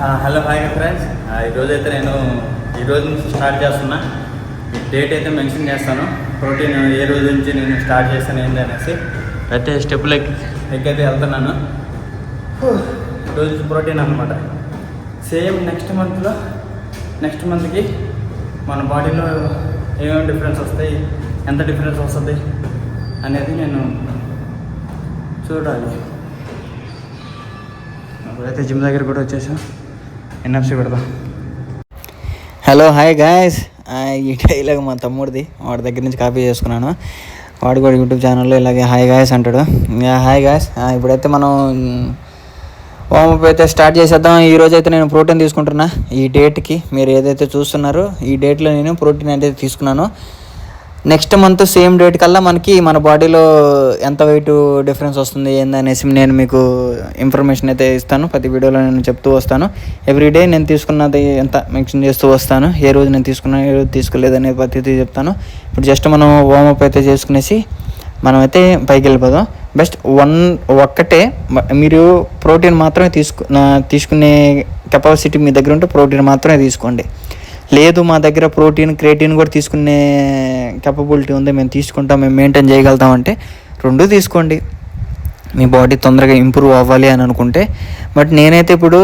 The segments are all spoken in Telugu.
Hello hi friends. ఈరోజైతే నేను ఈరోజు నుంచి స్టార్ట్ చేస్తున్నా. డేట్ అయితే మెన్షన్ చేస్తాను. ప్రోటీన్ ఏ రోజు నుంచి నేను స్టార్ట్ చేస్తాను ఏంటి అనేసి అయితే స్టెప్పులు ఎక్కైతే వెళ్తున్నాను. రోజు నుంచి ప్రోటీన్ అనమాట. సేమ్ నెక్స్ట్ మంత్కి మన బాడీలో ఏమేమి డిఫరెన్స్ వస్తాయి, ఎంత డిఫరెన్స్ వస్తుంది అనేది నేను చూడాలి. అప్పుడైతే జిమ్ దగ్గర కూడా వచ్చేసాం. ఎన్ఎఫ్సి పెడదాం. Hello hi guys. ఈ డైలాగ్ మా తమ్ముడిది, వాడి దగ్గర నుంచి కాపీ చేసుకున్నాను. వాడు కూడా యూట్యూబ్ ఛానల్లో ఇలాగే హాయ్ గాయస్ అంటాడు. Hi guys. ఇప్పుడైతే మనం వార్మప్ అయితే స్టార్ట్ చేసేద్దాం. ఈరోజు అయితే నేను ప్రోటీన్ తీసుకుంటున్నా. ఈ డేట్కి మీరు ఏదైతే చూస్తున్నారో ఈ డేట్లో నేను ప్రోటీన్ అయితే తీసుకున్నాను. నెక్స్ట్ మంత్ సేమ్ డేట్ కల్లా మనకి మన బాడీలో ఎంత వెయిట్ డిఫరెన్స్ వస్తుంది ఏందనేసి నేను మీకు ఇన్ఫర్మేషన్ అయితే ఇస్తాను. ప్రతి వీడియోలో నేను చెప్తూ వస్తాను. ఎవ్రీడే నేను తీసుకున్నది ఎంత మెన్షన్ చేస్తూ వస్తాను. ఏ రోజు నేను తీసుకున్నాను, ఏ రోజు తీసుకోలేదనే పద్ధతి చెప్తాను. ఇప్పుడు జస్ట్ మనం వార్మప్ అయితే చేసుకునేసి మనం అయితే పైకి వెళ్ళిపోదాం. బెస్ట్ ఒక్కటే మీరు ప్రోటీన్ మాత్రమే తీసుకునే కెపాసిటీ మీ దగ్గర ఉంటే ప్రోటీన్ మాత్రమే తీసుకోండి. లేదు మా దగ్గర ప్రోటీన్ క్రియేటిన్ కూడా తీసుకునే కెపబిలిటీ ఉంది, మేము తీసుకుంటాం, మేము మెయింటైన్ చేయగలుగుతామంటే రెండు తీసుకోండి. మీ బాడీ తొందరగా ఇంప్రూవ్ అవ్వాలి అని అనుకుంటే. బట్ నేనైతే ఇప్పుడు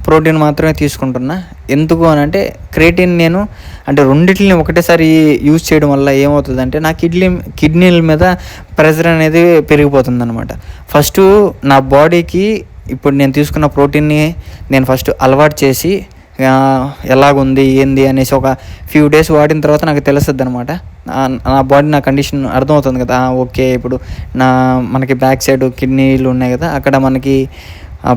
ప్రోటీన్ మాత్రమే తీసుకుంటున్నా. ఎందుకు అని అంటే క్రియేటిన్ నేను అంటే రెండిటిని ఒకటేసారి యూజ్ చేయడం వల్ల ఏమవుతుందంటే నా కిడ్నీల మీద ప్రెషర్ అనేది పెరిగిపోతుంది అనమాట. ఫస్ట్ నా బాడీకి ఇప్పుడు నేను తీసుకున్న ప్రోటీన్ని నేను ఫస్ట్ అలవాటు చేసి ఎలాగుంది ఏంది అనేసి ఒక ఫ్యూ డేస్ వాడిన తర్వాత నాకు తెలుస్తుంది అనమాట. నా బాడీ నా కండిషన్ అర్థమవుతుంది కదా. ఓకే, ఇప్పుడు మనకి బ్యాక్ సైడ్ కిడ్నీలు ఉన్నాయి కదా, అక్కడ మనకి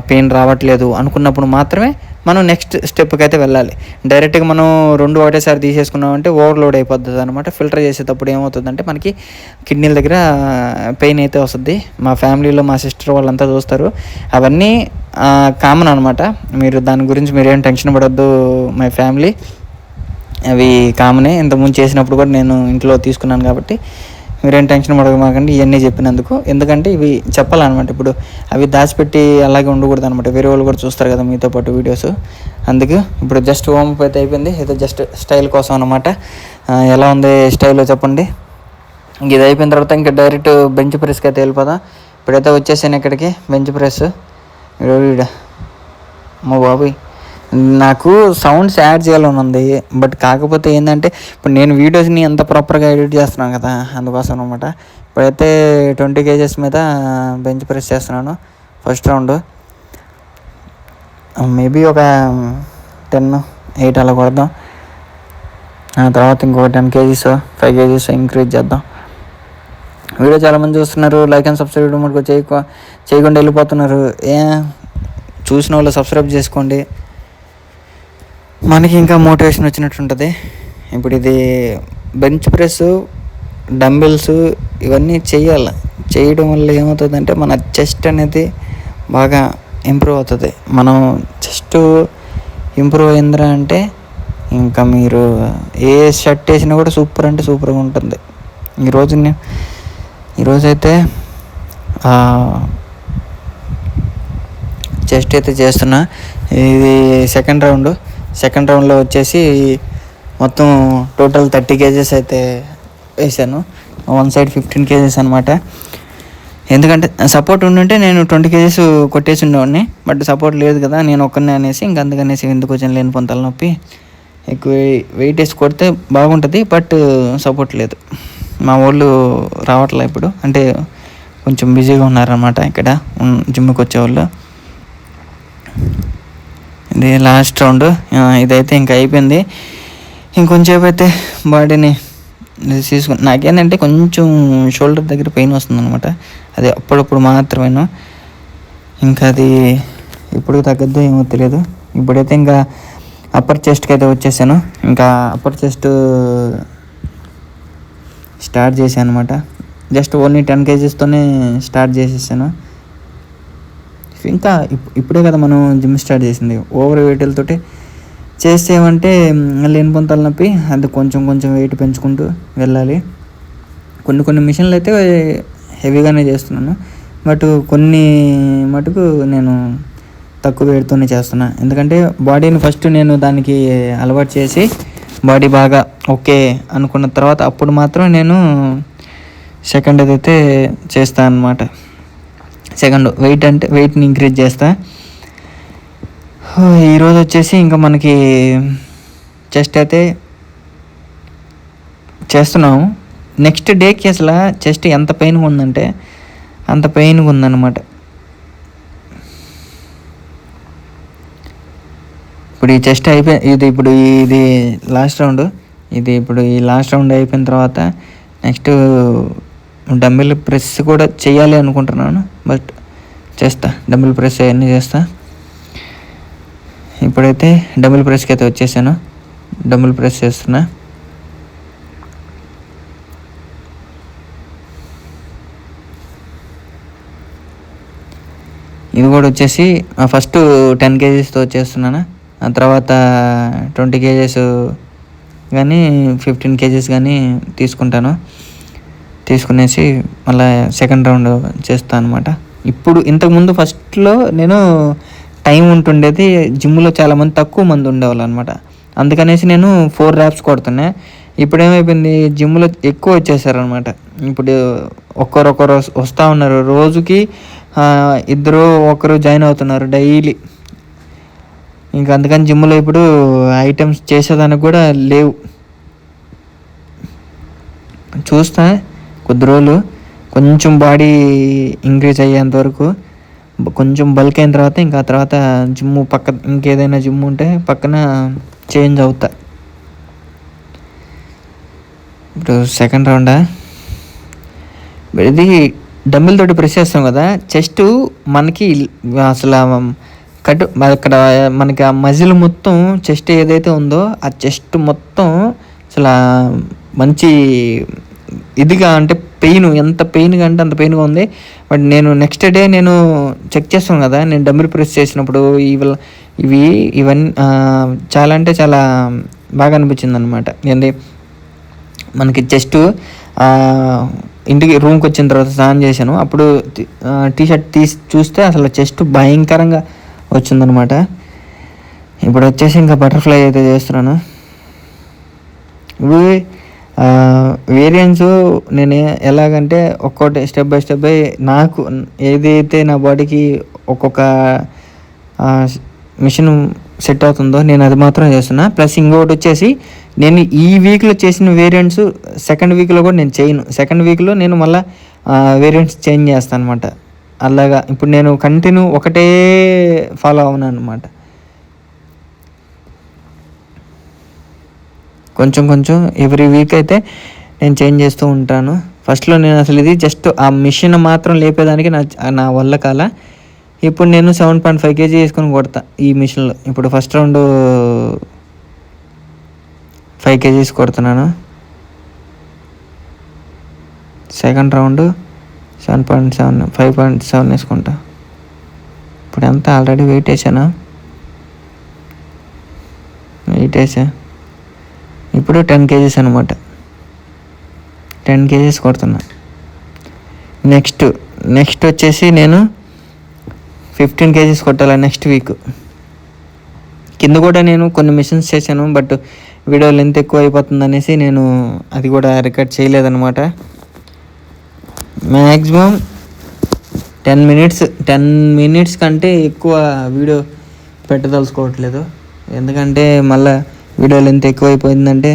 పెయిన్ రావట్లేదు అనుకున్నప్పుడు మాత్రమే మనం నెక్స్ట్ స్టెప్కి అయితే వెళ్ళాలి. డైరెక్ట్గా మనం రెండు ఒకటేసారి తీసేసుకున్నామంటే ఓవర్లోడ్ అయిపోతుంది అనమాట. ఫిల్టర్ చేసేటప్పుడు ఏమవుతుందంటే మనకి కిడ్నీల దగ్గర పెయిన్ అయితే వస్తుంది. మా ఫ్యామిలీలో మా సిస్టర్ వాళ్ళంతా చూస్తారు. అవన్నీ కామన్ అనమాట. మీరు దాని గురించి మీరేం టెన్షన్ పడొద్దు. మై ఫ్యామిలీ అవి కామనే. ఇంతకుముందు చేసినప్పుడు కూడా నేను ఇంట్లో తీసుకున్నాను కాబట్టి మీరేం టెన్షన్ పడమాకండి ఇవన్నీ చెప్పినందుకు. ఎందుకంటే ఇవి చెప్పాలన్నమాట. ఇప్పుడు అవి దాచిపెట్టి అలాగే ఉండకూడదు అనమాట. వేరే వాళ్ళు కూడా చూస్తారు కదా మీతో పాటు వీడియోస్. అందుకు ఇప్పుడు జస్ట్ వార్మప్ అయితే అయిపోయింది. ఇది జస్ట్ స్టైల్ కోసం అనమాట. ఎలా ఉంది స్టైల్లో చెప్పండి. ఇది అయిపోయిన తర్వాత ఇంకా డైరెక్ట్ బెంచ్ ప్రెస్కి అయితే వెళ్ళిపోదాం. ఇప్పుడైతే వచ్చేసాను ఇక్కడికి బెంచ్ ప్రెస్. మా బాబోయ్, నాకు సౌండ్స్ యాడ్ చేయాలని ఉంది. బట్ కాకపోతే ఏంటంటే ఇప్పుడు నేను వీడియోస్ని ఎంత ప్రాపర్గా ఎడిట్ చేస్తున్నాను కదా, అందుకోసం అనమాట. ఇప్పుడైతే 20 kgs మీద బెంచ్ ప్రెస్ చేస్తున్నాను. ఫస్ట్ రౌండ్ మేబీ ఒక 10-8 అలా కొడదాం. ఆ తర్వాత ఇంకో 10 kgs 5 kgs ఇంక్రీజ్ చేద్దాం. వీడియో చాలామంది చూస్తున్నారు, లైక్ అండ్ సబ్స్క్రైబ్ మనకు చేయకుండా వెళ్ళిపోతున్నారు. చూసిన వాళ్ళు సబ్స్క్రైబ్ చేసుకోండి, మనకి ఇంకా మోటివేషన్ వచ్చినట్టుంటుంది. ఇప్పుడు ఇది బెంచ్ ప్రెస్, డంబెల్స్ ఇవన్నీ చేయడం వల్ల ఏమవుతుందంటే మన చెస్ట్ అనేది బాగా ఇంప్రూవ్ అవుతుంది. మనం చెస్ట్ ఇంప్రూవ్ అయిందిరా అంటే ఇంకా మీరు ఏ షర్ట్ వేసినా కూడా సూపర్ అంటే సూపర్గా ఉంటుంది. ఈరోజైతే చెస్ట్ అయితే చేస్తున్నా. ఇది సెకండ్ రౌండ్లో వచ్చేసి మొత్తం టోటల్ 30 kgs అయితే వేసాను. వన్ సైడ్ 15 kgs అనమాట. ఎందుకంటే సపోర్ట్ ఉండుంటే నేను 20 kgs కొట్టేసి ఉండేవాడిని. బట్ సపోర్ట్ లేదు కదా, నేను ఒక్కనే అనేసి అందుకనేసి ఎందుకు వచ్చిన లేని పొంతల నొప్పి. ఎక్కువ వెయిట్ వేసి కొడితే బాగుంటుంది, బట్ సపోర్ట్ లేదు. మా వాళ్ళు రావట్లే ఇప్పుడు, అంటే కొంచెం బిజీగా ఉన్నారన్నమాట ఇక్కడ జిమ్కి వచ్చేవాళ్ళు. ఇది లాస్ట్ రౌండ్. ఇదైతే ఇంకా అయిపోయింది. ఇంకొంచెంసేపు అయితే బాడీని తీసుకుని నాకేంటంటే కొంచెం షోల్డర్ దగ్గర పెయిన్ వస్తుంది అనమాట. అది అప్పుడప్పుడు మాత్రమేను. ఇంకా అది ఇప్పుడు తగ్గద్దో ఏమో తెలియదు. ఇప్పుడైతే ఇంకా అప్పర్ చెస్ట్కి అయితే వచ్చేసాను. ఇంకా అప్పర్ చెస్ట్ స్టార్ట్ చేశాను అనమాట. జస్ట్ ఓన్లీ 10 kgsతోనే స్టార్ట్ చేసేసాను. ఇంకా ఇప్పుడే కదా మనం జిమ్ స్టార్ట్ చేసింది. ఓవర్ వెయిట్లతోటి చేస్తే ఏమంటే లేని పొంతల నొప్పి. అది కొంచెం వెయిట్ పెంచుకుంటూ వెళ్ళాలి. కొన్ని మిషన్లు అయితే హెవీగానే చేస్తున్నాను. బట్ కొన్ని మటుకు నేను తక్కువ వేడితోనే చేస్తున్నా. ఎందుకంటే బాడీని ఫస్ట్ నేను దానికి అలవాటు చేసి బాడీ బాగా ఓకే అనుకున్న తర్వాత అప్పుడు మాత్రం నేను సెకండ్ అయితే చేస్తాను అనమాట. సెకండ్ వెయిట్ని ఇంక్రీజ్ చేస్తా. ఈరోజు వచ్చేసి ఇంకా మనకి చెస్ట్ అయితే చేస్తున్నాము. నెక్స్ట్ డేకి అసలు చెస్ట్ ఎంత పెయిన్గా ఉందంటే అంత పెయిన్గా ఉందన్నమాట. ఇప్పుడు ఈ చెస్ట్ ఇది లాస్ట్ రౌండ్. ఈ లాస్ట్ రౌండ్ అయిపోయిన తర్వాత నెక్స్ట్ డంబెల్ ప్రెస్ కూడా చేయాలి అనుకుంటున్నాను. బట్ చేస్తా, డంబెల్ ప్రెస్ అవన్నీ చేస్తా. ఇప్పుడైతే డంబెల్ ప్రెస్కి అయితే వచ్చేసాను. డంబెల్ ప్రెస్ చేస్తున్నా. ఇది కూడా వచ్చేసి ఫస్ట్ 10 kgsతో వచ్చేస్తున్నాను. ఆ తర్వాత 20 kgs కానీ 15 kgs కానీ తీసుకునేసి మళ్ళీ సెకండ్ రౌండ్ చేస్తాను అనమాట. ఇంతకుముందు ఫస్ట్లో నేను టైం ఉంటుండేది, జిమ్లో చాలామంది తక్కువ మంది ఉండేవాళ్ళు అనమాట. అందుకనేసి నేను 4 reps కొడుతున్నా. ఇప్పుడు ఏమైపోయింది, జిమ్లో ఎక్కువ వచ్చేసారనమాట. ఇప్పుడు ఒక్కరొకరు వస్తూ ఉన్నారు, రోజుకి ఒకరు జాయిన్ అవుతున్నారు డైలీ. ఇంకా అందుకని జిమ్లో ఇప్పుడు ఐటమ్స్ చేసేదానికి కూడా లేవు. చూస్తా కొద్ది రోజులు కొంచెం బాడీ ఇంక్రీజ్ అయ్యేంత వరకు, కొంచెం బల్క్ అయిన తర్వాత ఇంకా తర్వాత ఇంకేదైనా జిమ్ ఉంటే పక్కన చేంజ్ అవుతా. ఇప్పుడు సెకండ్ రౌండా. ఇది డంబెల్ తోటి ప్రెస్ చేస్తాం కదా, చెస్ట్ మనకి అసలు అక్కడ మనకి ఆ మజిల్ మొత్తం చెస్ట్ ఏదైతే ఉందో ఆ చెస్ట్ మొత్తం అసలు మంచి ఇదిగా, అంటే ఎంత పెయిన్గా అంటే అంత పెయిన్గా ఉంది. బట్ నేను నెక్స్ట్ డే నేను చెక్ చేస్తాను కదా, నేను డంబెల్ ప్రెస్ చేసినప్పుడు ఇవన్నీ చాలా అంటే చాలా బాగా అనిపించింది అనమాట. ఏంటి మనకి చెస్ట్ ఇంటికి రూమ్కి వచ్చిన తర్వాత స్నానం చేశాను, అప్పుడు టీషర్ట్ తీసి చూస్తే అసలు చెస్ట్ భయంకరంగా వచ్చిందనమాట. ఇప్పుడు వచ్చేసి ఇంకా బటర్ఫ్లై అయితే చేస్తున్నాను. ఇవి వేరియంట్స్ నేను ఎలాగంటే ఒక్కొక్కటి స్టెప్ బై స్టెప్ నాకు ఏదైతే నా బాడీకి ఒక్కొక్క మిషన్ సెట్ అవుతుందో నేను అది మాత్రం చేస్తున్నా. ప్లస్ ఇంకొకటి వచ్చేసి నేను ఈ వీక్లో చేసిన వేరియంట్స్ సెకండ్ వీక్లో కూడా నేను చేయను. సెకండ్ వీక్లో నేను మళ్ళీ వేరియంట్స్ చేంజ్ చేస్తాను అనమాట. అలాగా ఇప్పుడు నేను కంటిన్యూ ఒకటే ఫాలో అవును అనమాట. కొంచెం ఎవ్రీ వీక్ అయితే నేను చేంజ్ చేస్తూ ఉంటాను. ఫస్ట్లో నేను అసలు ఇది జస్ట్ ఆ మిషన్ మాత్రం లేపేదానికి నా వల్ల కాల. ఇప్పుడు నేను 7.5 kg వేసుకొని కొడతా ఈ మిషన్లో. ఇప్పుడు ఫస్ట్ రౌండ్ 5 kgs కొడుతున్నాను, సెకండ్ రౌండ్ 7.7 5.7 వేసుకుంటా. ఇప్పుడు ఎంత ఆల్రెడీ వెయిట్ వేసా. ఇప్పుడు 10 kgs అనమాట. 10 kgs కొడుతున్నా. నెక్స్ట్ వచ్చేసి నేను 15 kgs కొట్టాలి నెక్స్ట్ వీక్. కింద కూడా నేను కొన్ని మిషన్స్ చేశాను, బట్ వీడియో లెంత్ ఎక్కువ అయిపోతుంది అనేసి నేను అది కూడా రికార్డ్ చేయలేదన్నమాట. మ్యాక్సిమం 10 minutes కంటే ఎక్కువ వీడియో పెట్టదలుచుకోవట్లేదు. ఎందుకంటే మళ్ళీ వీడియో లెంత్ ఎక్కువ అయిపోయిందంటే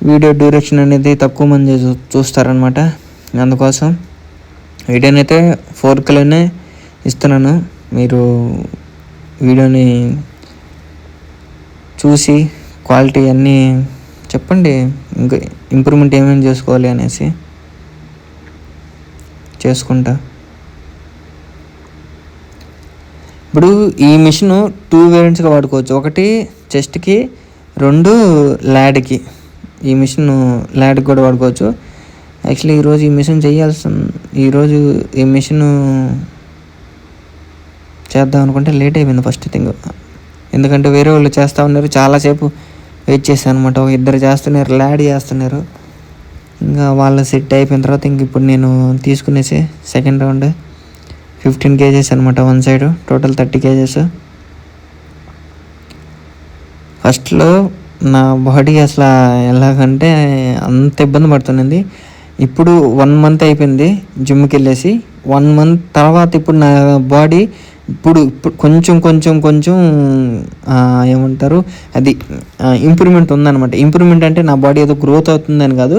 వీడియో డ్యూరేషన్ అనేది తక్కువ మంది చూస్తారనమాట. అందుకోసం వీడియోనైతే 4Kలోనే ఇస్తున్నాను. మీరు వీడియోని చూసి క్వాలిటీ అన్నీ చెప్పండి, ఇంకా ఇంప్రూవ్మెంట్ ఏమేమి చేసుకోవాలి అనేసి చేసుకుంటా. ఇప్పుడు ఈ మిషన్ 2 వేరియంట్స్గా వాడుకోవచ్చు. ఒకటి చెస్ట్కి, 2 ల్యాడ్కి. ఈ మిషన్ ల్యాడ్కి కూడా వాడుకోవచ్చు. యాక్చువల్లీ ఈరోజు ఈ మిషన్ ఈరోజు ఈ మిషన్ చేద్దాం అనుకుంటే లేట్ అయిపోయింది ఫస్ట్ థింగ్. ఎందుకంటే వేరే వాళ్ళు చేస్తూ ఉన్నారు, చాలాసేపు వెయిట్ చేశాను అనమాట. ఇద్దరు చేస్తున్నారు, ల్యాడ్ చేస్తున్నారు. ఇంకా వాళ్ళ సెట్ అయిపోయిన తర్వాత ఇంక ఇప్పుడు నేను తీసుకునేసి సెకండ్ రౌండ్ 15 kgs అనమాట వన్ సైడ్, టోటల్ 30 kgs. ఫస్ట్లో నా బాడీ అసలు ఎలాగంటే అంత ఇబ్బంది పడుతుంది. ఇప్పుడు 1 month అయిపోయింది జిమ్కి వెళ్ళేసి. 1 month తర్వాత ఇప్పుడు నా బాడీ ఇప్పుడు కొంచెం కొంచెం కొంచెం ఏమంటారు అది ఇంప్రూవ్మెంట్ ఉందన్నమాట. ఇంప్రూవ్మెంట్ అంటే నా బాడీ ఏదో గ్రోత్ అవుతుందని కాదు.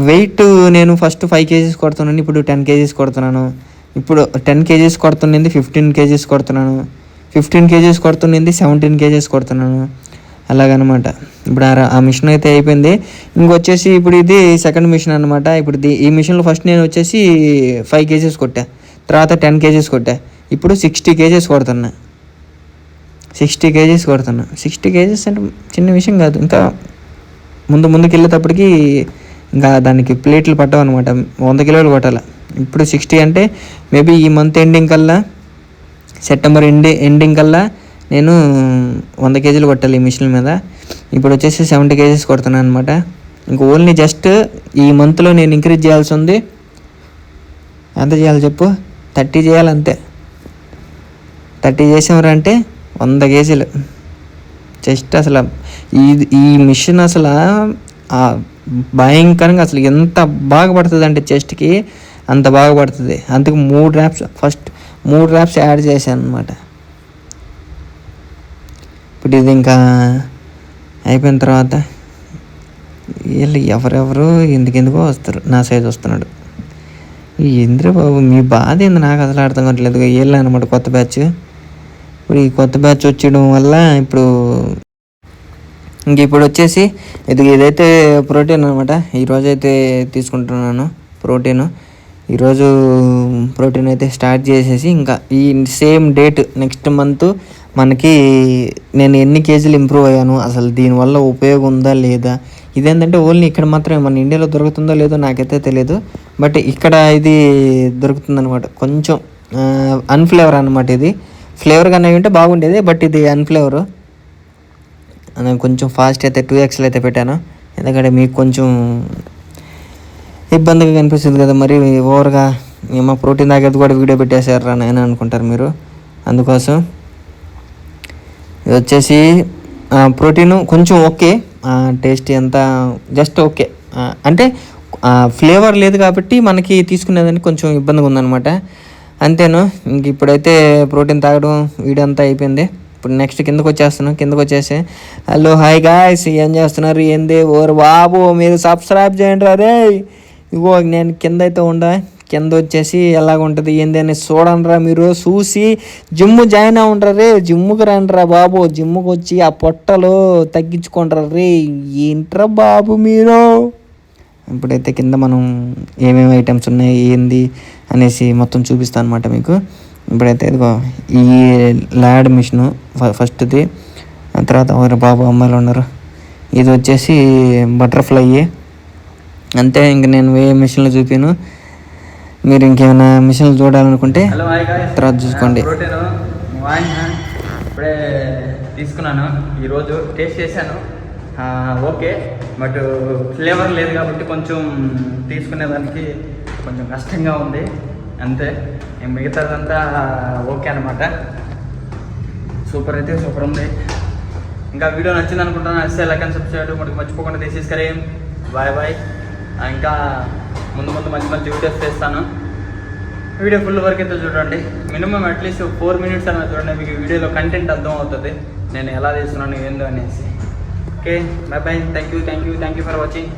వెయిట్ నేను ఫస్ట్ 5 kgs కొడుతున్నాను, ఇప్పుడు 10 kgs కొడుతున్నాను. ఇప్పుడు 10 kgs కొడుతుంది, 15 kgs కొడుతున్నాను. 15 kgs కొడుతుంది, 17 kgs కొడుతున్నాను. అలాగనమాట. ఇప్పుడు ఆ మిషన్ అయితే అయిపోయింది. ఇంకొచ్చేసి ఇప్పుడు ఇది సెకండ్ మిషన్ అనమాట. ఇప్పుడు ఈ మిషన్లో ఫస్ట్ నేను వచ్చేసి 5 kgs కొట్టా, తర్వాత 10 kgs కొట్టా. ఇప్పుడు 60 kgs కొడుతున్నా. 60 kgs కొడుతున్నా. 60 kgs అంటే చిన్న విషయం కాదు. ఇంకా ముందుకు వెళ్ళేటప్పటికి ఇంకా దానికి ప్లేట్లు పట్టవు అనమాట. 100 kilos కొట్టాలి. ఇప్పుడు 60 అంటే మేబీ ఈ మంత్ ఎండింగ్ కల్లా, సెప్టెంబర్ ఎండింగ్ కల్లా నేను 100 kgs కొట్టాలి ఈ మిషన్ మీద. ఇప్పుడు వచ్చేసి 70 kgs కొడుతున్నాను అనమాట. ఇంక ఓన్లీ జస్ట్ ఈ మంత్లో నేను ఇంక్రీజ్ చేయాల్సి ఉంది. ఎంత చేయాలి చెప్పు? 30 చేయాలి అంతే. 30 చేసామంటే 100 kgs. జస్ట్ అసలు ఈ మిషన్ అసలు భయంకరంగా అసలు ఎంత బాగా పడుతుంది అంటే చెస్ట్కి అంత బాగా పడుతుంది. అందుకు 3 reps ఫస్ట్ 3 reps యాడ్ చేశాను అనమాట. ఇప్పుడు ఇది ఇంకా అయిపోయిన తర్వాత వీళ్ళు ఎవరెవరు ఎందుకెందుకో వస్తారు. నా సైజ్ వస్తున్నాడు. ఏంద్ర బాబు మీ బాధ ఏంది నాకు అసలు అర్థం కావట్లేదు. వీళ్ళు అనమాట కొత్త బ్యాచ్. ఇప్పుడు ఈ కొత్త బ్యాచ్ వచ్చేయడం వల్ల ఇప్పుడు వచ్చేసి ఇదైతే ప్రోటీన్ అనమాట. ఈరోజైతే తీసుకుంటున్నాను ప్రోటీన్. ఈరోజు ప్రోటీన్ అయితే స్టార్ట్ చేసేసి ఇంకా ఈ సేమ్ డేట్ నెక్స్ట్ మంత్ మనకి నేను ఎన్ని కేజీలు ఇంప్రూవ్ అయ్యాను, అసలు దీనివల్ల ఉపయోగం ఉందా లేదా, ఇదేంటంటే ఓన్లీ ఇక్కడ మాత్రమే, మన ఇండియాలో దొరుకుతుందో లేదో నాకైతే తెలియదు. బట్ ఇక్కడ ఇది దొరుకుతుందనమాట. కొంచెం అన్ఫ్లేవర్ అనమాట. ఇది ఫ్లేవర్ కానీ ఉంటే బాగుండేది, బట్ ఇది అన్ఫ్లేవర్. నేను కొంచెం ఫాస్ట్ అయితే 2x అయితే పెట్టాను, ఎందుకంటే మీకు కొంచెం ఇబ్బందిగా కనిపిస్తుంది కదా. మరి ఓవర్గా ఏమో ప్రోటీన్ తాగేది కూడా వీడియో పెట్టేశారా నాయన అనుకుంటారు మీరు. అందుకోసం ఇది వచ్చేసి ప్రోటీన్ కొంచెం ఓకే, టేస్ట్ ఎంత జస్ట్ ఓకే. అంటే ఫ్లేవర్ లేదు కాబట్టి మనకి తీసుకునేదానికి కొంచెం ఇబ్బందిగా ఉందన్నమాట. అంతేను. ఇంక ఇప్పుడైతే ప్రోటీన్ తాగడం వీడియో అంతా అయిపోయింది. ఇప్పుడు నెక్స్ట్ కిందకు వచ్చేసి హలో హాయ్ గాయ్స్, ఏం చేస్తున్నారు ఏంది? ఓరు బాబు మీరు సబ్స్క్రైబ్ చేయండి రే. ఇగో నేను కింద అయితే కింద వచ్చేసి ఎలాగ ఉంటుంది ఏంది అని చూడండిరా. మీరు చూసి జిమ్ జాయిన్ అవ్వండిరా రే. జిమ్కి రండిరా బాబు. జిమ్కి వచ్చి ఆ పొట్టలు తగ్గించుకుంటారా రే. ఏంట్రా బాబు మీరు. ఇప్పుడైతే కింద మనం ఏమేమి ఐటమ్స్ ఉన్నాయి ఏంది అనేసి మొత్తం చూపిస్తాను అనమాట మీకు. ఇప్పుడైతే ఇదిగో ఈ ల్యాడ్ మిషను ఫస్ట్ది, తర్వాత బాబు అమ్మాయిలు ఉన్నారు. ఇది వచ్చేసి బటర్ఫ్లై. అంతే. ఇంక నేను ఏ మిషన్లు చూపాను. మీరు ఇంకేమైనా మిషన్లు చూడాలనుకుంటే తర్వాత చూసుకోండి. ఇప్పుడే తీసుకున్నాను, ఈరోజు టేస్ట్ చేశాను. ఓకే, బట్ ఫ్లేవర్ లేదు కాబట్టి కొంచెం తీసుకునేదానికి కొంచెం కష్టంగా ఉంది అంతే. మిగతాదంతా ఓకే అనమాట. సూపర్ అయితే సూపర్ ఉంది. ఇంకా వీడియో నచ్చింది అనుకుంటాను. నచ్చితే లైక్ అండ్ సబ్స్క్రైబ్ మనకి మర్చిపోకుండా తీసేసుకరేం. Bye bye. ఇంకా ముందు మంచి వీడియోస్ చేస్తాను. వీడియో ఫుల్ వరకు అయితే చూడండి. మినిమం అట్లీస్ట్ 4 minutes అన్న చూడండి. మీకు వీడియోలో కంటెంట్ అర్థం అవుతుంది నేను ఎలా చేస్తున్నాను ఏందో అనేసి. Okay bye bye. Thank you for watching.